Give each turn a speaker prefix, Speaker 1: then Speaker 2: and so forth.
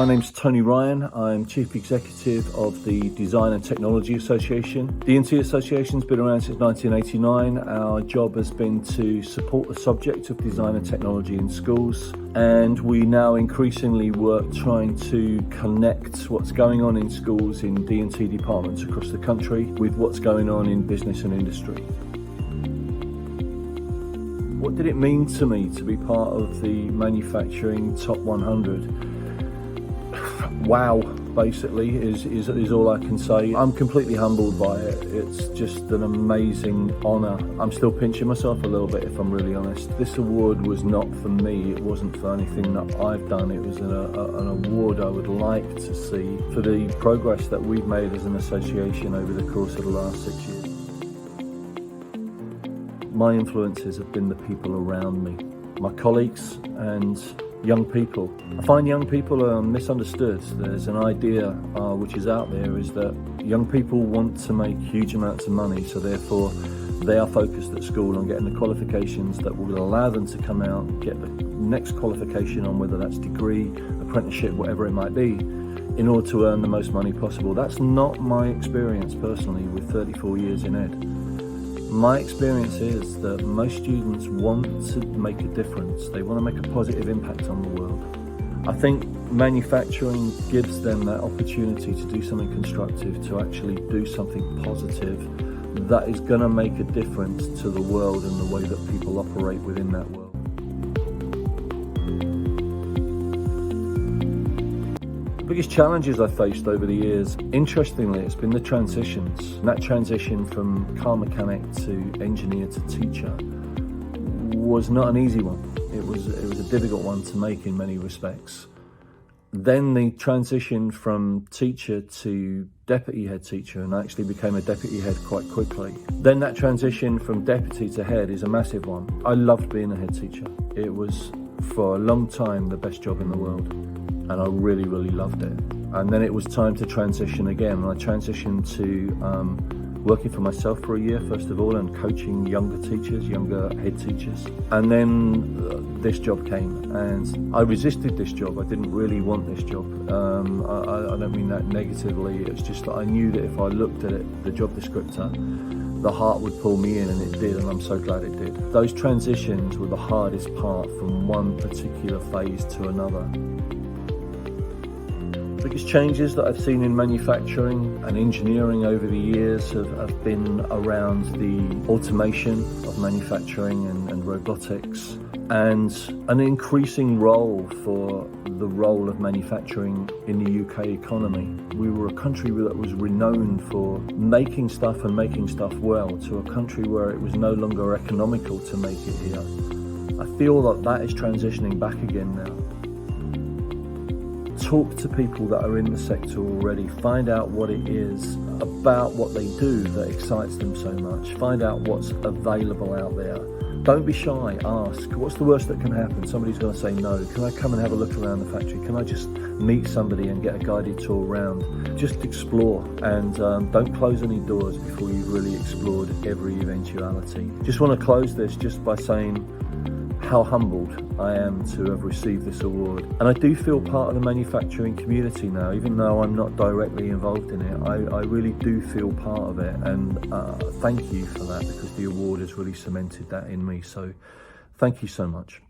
Speaker 1: My name's Tony Ryan. I'm Chief Executive of the Design and Technology Association. The D&T Association's been around since 1989. Our job has been to support the subject of design and technology in schools, and we now increasingly work trying to connect what's going on in schools in D&T departments across the country with what's going on in business and industry. What did it mean to me to be part of the manufacturing top 100? Wow, basically, is all I can say. I'm completely humbled by it. It's just an amazing honour. I'm still pinching myself a little bit, if I'm really honest. This award was not for me. It wasn't for anything that I've done. It was an award I would like to see for the progress that we've made as an association over the course of the last 6 years. My influences have been the people around me, my colleagues and young people. I find young people are misunderstood. There's an idea which is out there is that young people want to make huge amounts of money, so therefore they are focused at school on getting the qualifications that will allow them to come out and get the next qualification on, whether that's degree, apprenticeship, whatever it might be, in order to earn the most money possible. That's not my experience personally with 34 years in ed. My experience is that most students want to make a difference. They want to make a positive impact on the world. I think manufacturing gives them that opportunity to do something constructive, to actually do something positive that is going to make a difference to the world and the way that people operate within that world. The biggest challenges I've faced over the years, interestingly, it's been the transitions. And that transition from car mechanic to engineer to teacher was not an easy one. It was a difficult one to make in many respects. Then the transition from teacher to deputy head teacher, and I actually became a deputy head quite quickly. Then that transition from deputy to head is a massive one. I loved being a head teacher. It was, for a long time, the best job in the world. And I really, really loved it. And then it was time to transition again. And I transitioned to working for myself for a year, first of all, and coaching younger teachers, younger head teachers. And then this job came, and I resisted this job. I didn't really want this job. I don't mean that negatively. It's just that I knew that if I looked at it, the job descriptor, the heart would pull me in, and it did, and I'm so glad it did. Those transitions were the hardest part from one particular phase to another. The biggest changes that I've seen in manufacturing and engineering over the years have been around the automation of manufacturing and robotics, and an increasing role for the role of manufacturing in the UK economy. We were a country that was renowned for making stuff and making stuff well, to a country where it was no longer economical to make it here. I feel that that is transitioning back again now. Talk to people that are in the sector already. Find out what it is about what they do that excites them so much. Find out what's available out there. Don't be shy, ask. What's the worst that can happen? Somebody's going to say no. Can I come and have a look around the factory? Can I just meet somebody and get a guided tour around? Just explore, and don't close any doors before you've really explored every eventuality. Just want to close this just by saying how humbled I am to have received this award. And I do feel part of the manufacturing community now, even though I'm not directly involved in it. I really do feel part of it, and thank you for that, because the award has really cemented that in me. So thank you so much.